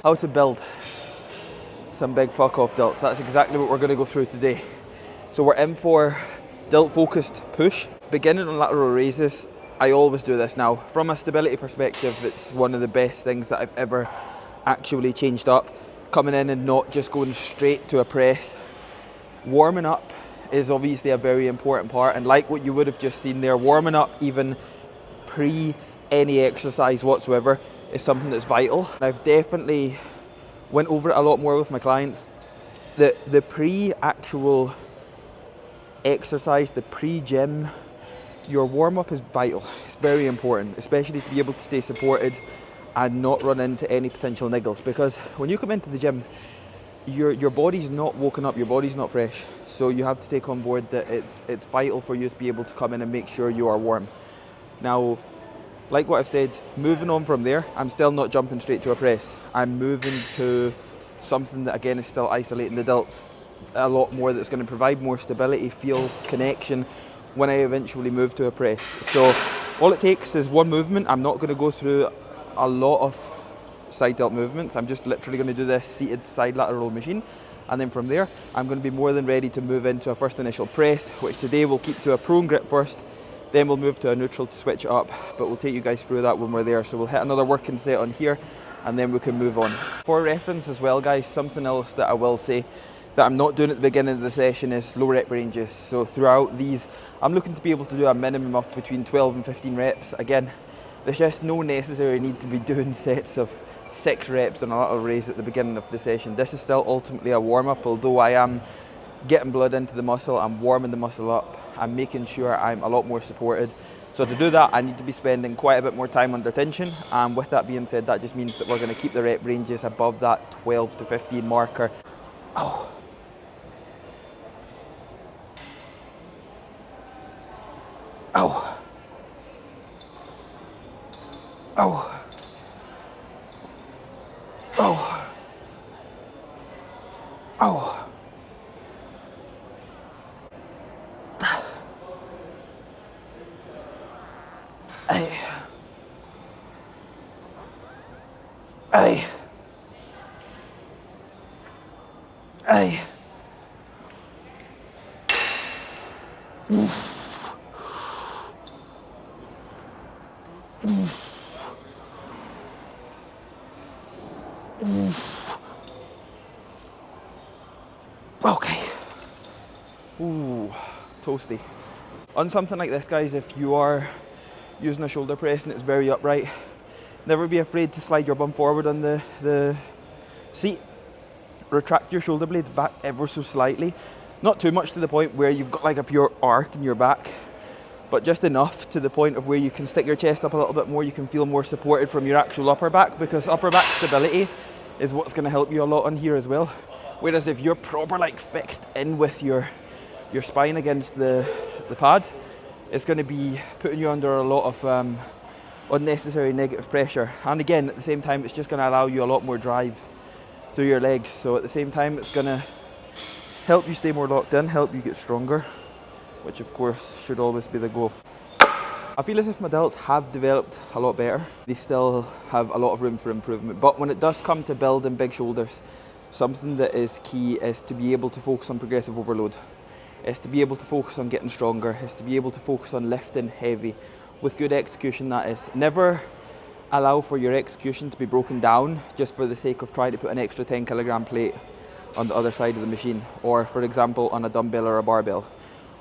How to build some big fuck off delts. That's exactly what we're going to go through today. So we're in for delt focused push. Beginning on lateral raises, I always do this now. From a stability perspective, it's one of the best things that I've ever actually changed up. Coming in and not just going straight to a press. Warming up is obviously a very important part, and like what you would have just seen there, warming up even pre any exercise whatsoever is something that's vital. I've definitely went over it a lot more with my clients. The pre-actual exercise, the pre-gym, your warm-up is vital. It's very important, especially to be able to stay supported and not run into any potential niggles, because when you come into the gym, your body's not woken up, your body's not fresh. So you have to take on board that it's vital for you to be able to come in and make sure you are warm. Now, like what I've said, moving on from there, I'm still not jumping straight to a press. I'm moving to something that again is still isolating the delts a lot more, that's going to provide more stability, feel, connection when I eventually move to a press. So all it takes is one movement. I'm not going to go through a lot of side delt movements. I'm just literally going to do this seated side lateral machine, and then from there I'm going to be more than ready to move into a first initial press, which today we'll keep to a prone grip first, then we'll move to a neutral to switch it up, but we'll take you guys through that when we're there. So we'll hit another working set on here and then we can move on. For reference as well guys, something else that I will say that I'm not doing at the beginning of the session is low rep ranges. So throughout these, I'm looking to be able to do a minimum of between 12 and 15 reps. Again, there's just no necessary need to be doing sets of 6 reps on a lateral raise at the beginning of the session. This is still ultimately a warm-up, although I am getting blood into the muscle, I'm warming the muscle up, I'm making sure I'm a lot more supported. So to do that, I need to be spending quite a bit more time under tension, and with that being said, that just means that we're going to keep the rep ranges above that 12 to 15 marker. Oh. Oh. Oh. Oh. Oh. Hey. Hey. Hey. Okay. Ooh, toasty. On something like this, guys, if you are using a shoulder press and it's very upright, never be afraid to slide your bum forward on the seat. Retract your shoulder blades back ever so slightly. Not too much to the point where you've got like a pure arc in your back, but just enough to the point of where you can stick your chest up a little bit more, you can feel more supported from your actual upper back, because upper back stability is what's going to help you a lot on here as well. Whereas if you're proper like fixed in with your spine against the pad, it's going to be putting you under a lot of unnecessary negative pressure. And again, at the same time, it's just going to allow you a lot more drive through your legs. So at the same time, it's going to help you stay more locked in, help you get stronger, which of course should always be the goal. I feel as if my delts have developed a lot better. They still have a lot of room for improvement, but when it does come to building big shoulders, something that is key is to be able to focus on progressive overload. It's to be able to focus on getting stronger. It's to be able to focus on lifting heavy with good execution, that is. Never allow for your execution to be broken down just for the sake of trying to put an extra 10 kilogram plate on the other side of the machine, or for example on a dumbbell or a barbell.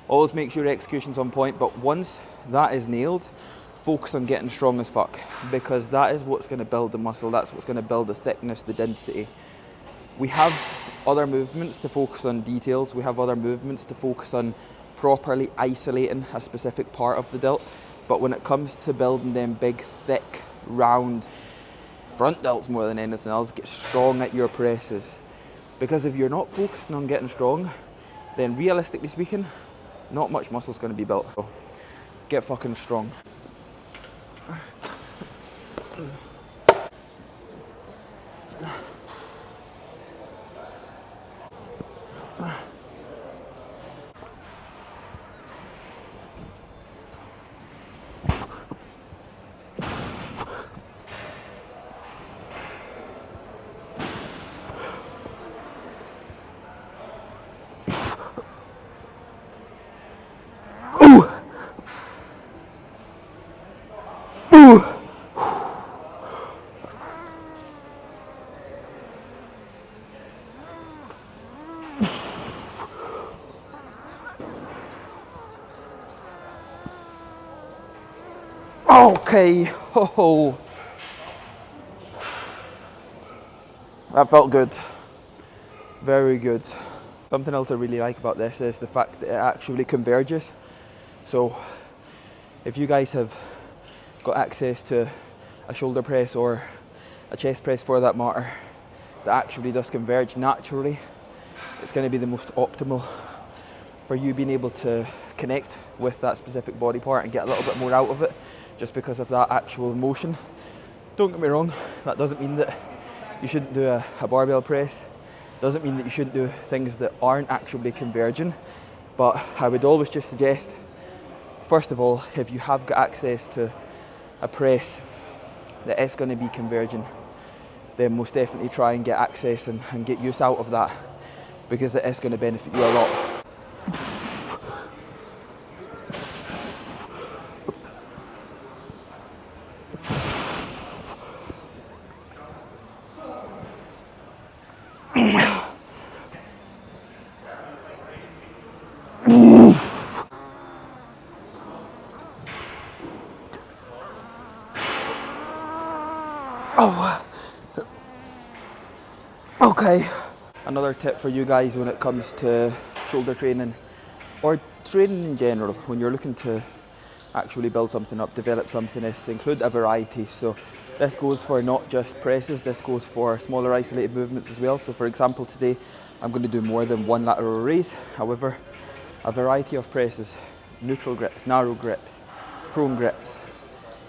Always make sure your execution's on point, but once that is nailed, focus on getting strong as fuck, because that is what's going to build the muscle, that's what's going to build the thickness, the density. We have other movements to focus on details, we have other movements to focus on properly isolating a specific part of the delt, but when it comes to building them big, thick, round front delts more than anything else, get strong at your presses. Because if you're not focusing on getting strong, then realistically speaking, not much muscle's going to be built. So get fucking strong. Okay, oh, that felt good, very good. Something else I really like about this is the fact that it actually converges. So if you guys have got access to a shoulder press or a chest press for that matter that actually does converge naturally, it's going to be the most optimal for you being able to connect with that specific body part and get a little bit more out of it just because of that actual motion. Don't get me wrong, that doesn't mean that you shouldn't do a barbell press, doesn't mean that you shouldn't do things that aren't actually converging, but I would always just suggest, first of all, if you have got access to a press that is going to be converging, then most definitely try and get access and get use out of that, because it is going to benefit you a lot. Oh, okay. Another tip for you guys when it comes to shoulder training or training in general, when you're looking to actually build something up, develop something, is to include a variety. So this goes for not just presses, this goes for smaller isolated movements as well. So for example, today I'm going to do more than one lateral raise. However, a variety of presses, neutral grips, narrow grips, prone grips,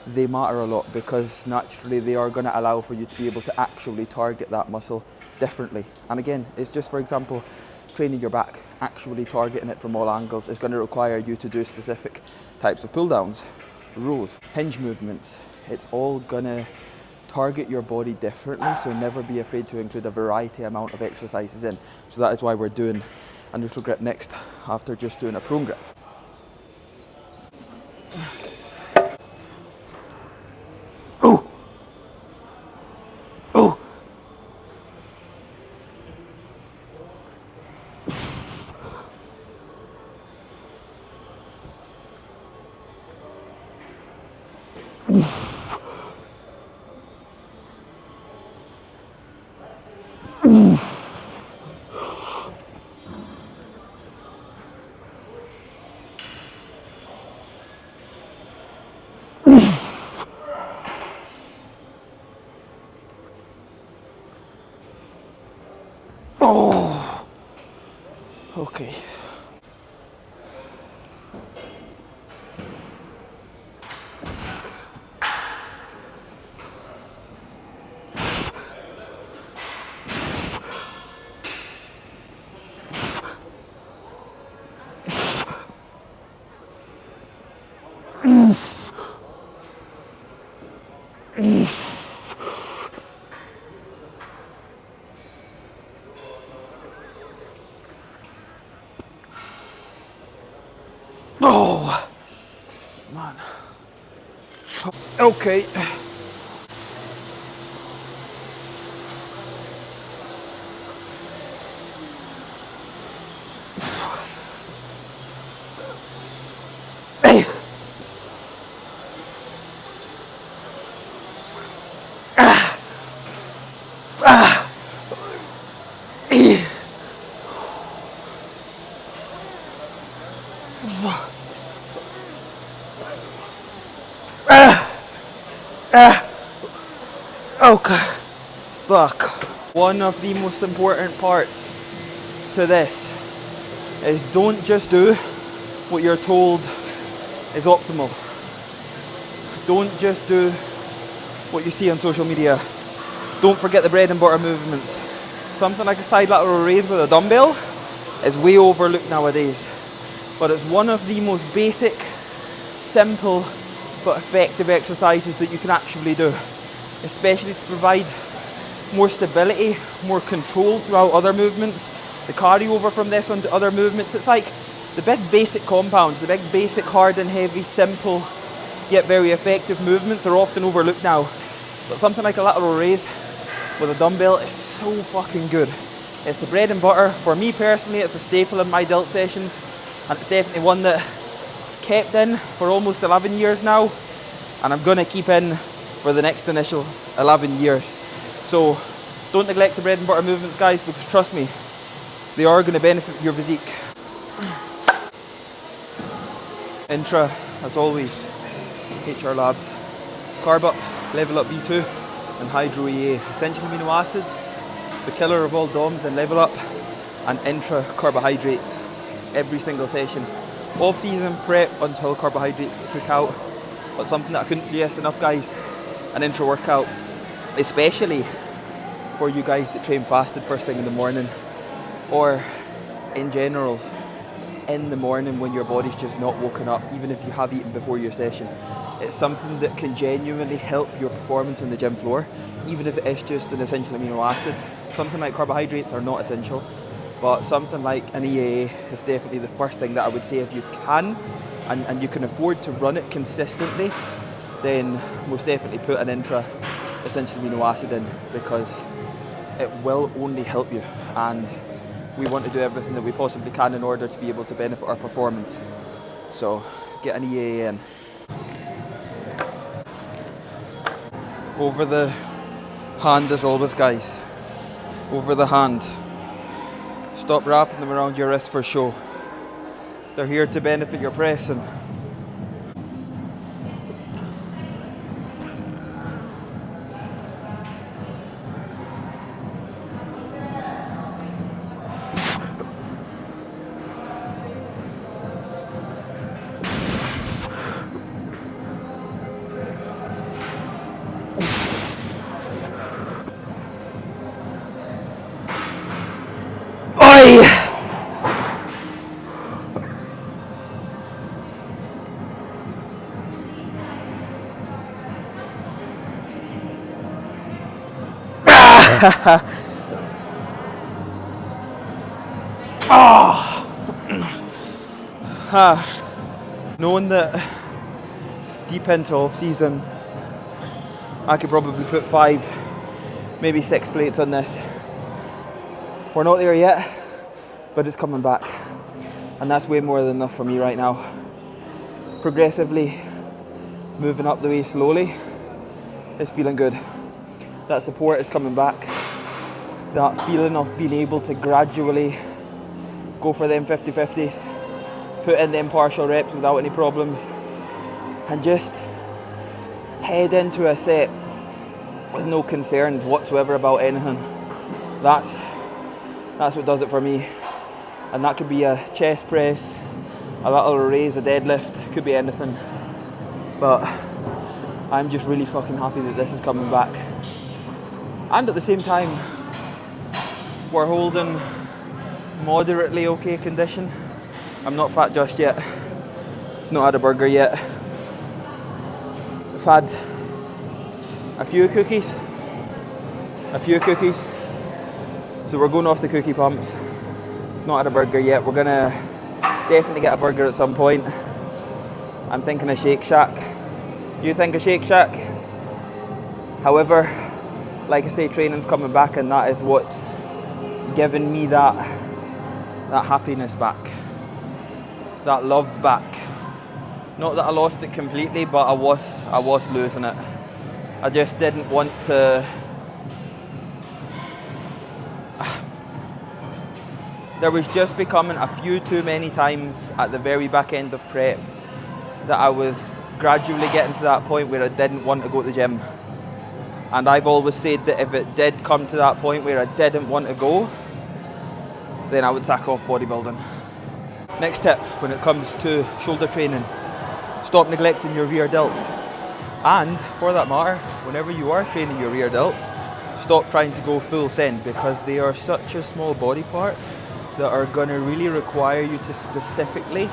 they matter a lot because naturally they are going to allow for you to be able to actually target that muscle differently. And again, it's just, for example, training your back, actually targeting it from all angles is going to require you to do specific types of pull downs, rows, hinge movements. It's all going to target your body differently, so never be afraid to include a variety amount of exercises in. So that is why we're doing a neutral grip next after just doing a prone grip. Oh! Oh! Oh! Okay. Oh, man. Okay. Hey. Okay. Fuck. One of the most important parts to this is don't just do what you're told is optimal. Don't just do what you see on social media. Don't forget the bread and butter movements. Something like a side lateral raise with a dumbbell is way overlooked nowadays. But it's one of the most basic, simple, but effective exercises that you can actually do, especially to provide more stability, more control throughout other movements. The carryover from this onto other movements, it's like the big basic compounds, the big basic hard and heavy, simple yet very effective movements are often overlooked now. But something like a lateral raise with a dumbbell is so fucking good. It's the bread and butter. For me personally, it's a staple in my delt sessions, and it's definitely one that I've kept in for almost 11 years now, and I'm gonna keep in for the next initial 11 years. So don't neglect the bread and butter movements, guys, because trust me, they are gonna benefit your physique. Intra, as always, HR Labs. Carb up, level up B2, and Hydro EA. Essential amino acids, the killer of all DOMs and level up, and intra carbohydrates every single session. Off season prep until carbohydrates get took out. But something that I couldn't suggest enough, guys, an intra workout, especially for you guys that train fasted first thing in the morning, or in general in the morning when your body's just not woken up, even if you have eaten before your session. It's something that can genuinely help your performance on the gym floor, even if it is just an essential amino acid. Something like carbohydrates are not essential, but something like an EAA is definitely the first thing that I would say. If you can, and you can afford to run it consistently, then most definitely put an intra essential amino acid in, because it will only help you, and we want to do everything that we possibly can in order to be able to benefit our performance. So get an EAA in. Over the hand as always, guys. Over the hand. Stop wrapping them around your wrist for show. They're here to benefit your pressing. Knowing that deep into off season, I could probably put 5, maybe 6 plates on this. We're not there yet, but it's coming back, and that's way more than enough for me right now. Progressively moving up the way slowly is feeling good. That support is coming back. That feeling of being able to gradually go for them 50-50s, put in them partial reps without any problems, and just head into a set with no concerns whatsoever about anything. That's what does it for me. And that could be a chest press, a lateral raise, a deadlift, it could be anything. But I'm just really fucking happy that this is coming back. And at the same time, we're holding moderately okay condition. I'm not fat just yet. I've not had a burger yet. I've had a few cookies. So we're going off the cookie pumps. I've not had a burger yet. We're gonna definitely get a burger at some point. I'm thinking a Shake Shack. You think a Shake Shack? However, like I say, training's coming back, and that is what's given me that happiness back, that love back. Not that I lost it completely, but I was losing it. I just didn't want to. There was just becoming a few too many times at the very back end of prep that I was gradually getting to that point where I didn't want to go to the gym. And I've always said that if it did come to that point where I didn't want to go, then I would sack off bodybuilding. Next tip when it comes to shoulder training, stop neglecting your rear delts. And for that matter, whenever you are training your rear delts, stop trying to go full send, because they are such a small body part that are going to really require you to specifically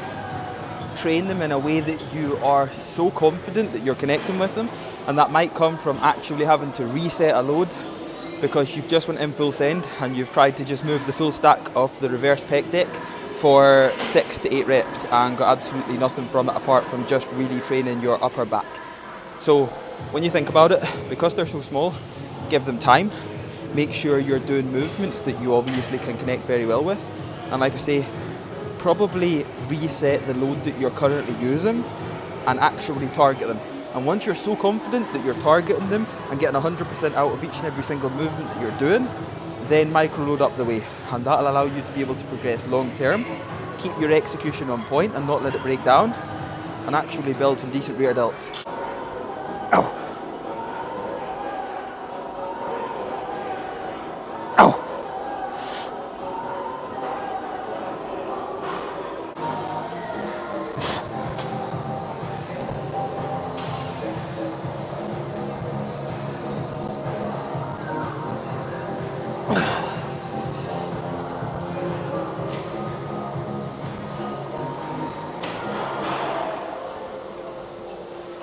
train them in a way that you are so confident that you're connecting with them. And that might come from actually having to reset a load because you've just went in full send and you've tried to just move the full stack off the reverse pec deck for 6 to 8 reps and got absolutely nothing from it apart from just really training your upper back. So when you think about it, because they're so small, give them time. Make sure you're doing movements that you obviously can connect very well with. And like I say, probably reset the load that you're currently using and actually target them. And once you're so confident that you're targeting them and getting 100% out of each and every single movement that you're doing, then micro load up the way. And that'll allow you to be able to progress long term, keep your execution on point and not let it break down, and actually build some decent rear delts. Ow. Ow.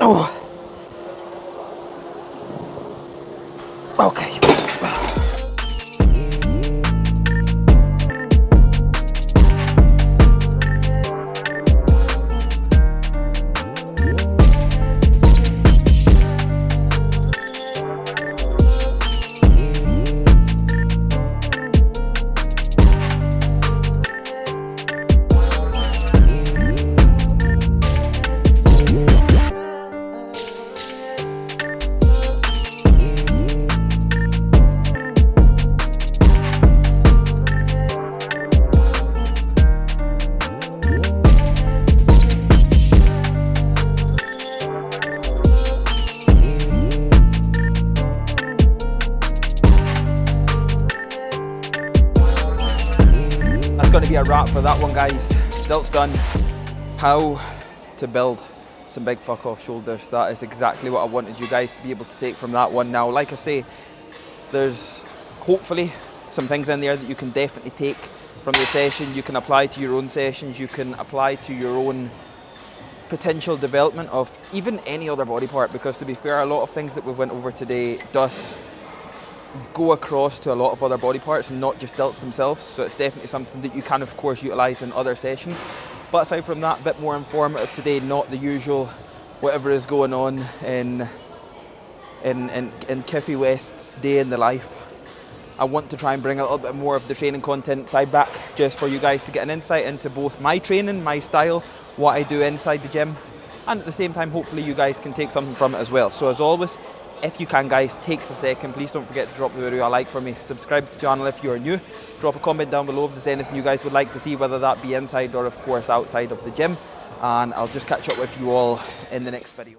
Oh. Okay. Going to be a wrap for that one, guys. Delt's done. How to build some big fuck off shoulders. That is exactly what I wanted you guys to be able to take from that one. Now, like I say, there's hopefully some things in there that you can definitely take from the session. You can apply to your own sessions. You can apply to your own potential development of even any other body part, because to be fair, a lot of things that we went over today does go across to a lot of other body parts and not just delts themselves, so it's definitely something that you can of course utilize in other sessions. But aside from that, a bit more informative today, not the usual whatever is going on in Kiffy West's day in the life. I want to try and bring a little bit more of the training content side back, just for you guys to get an insight into both my training, my style, what I do inside the gym, and at the same time hopefully you guys can take something from it as well. So as always, if you can, guys, takes a second, please don't forget to drop the video a like for me. Subscribe to the channel if you're new. Drop a comment down below if there's anything you guys would like to see, whether that be inside or of course outside of the gym. And I'll just catch up with you all in the next video.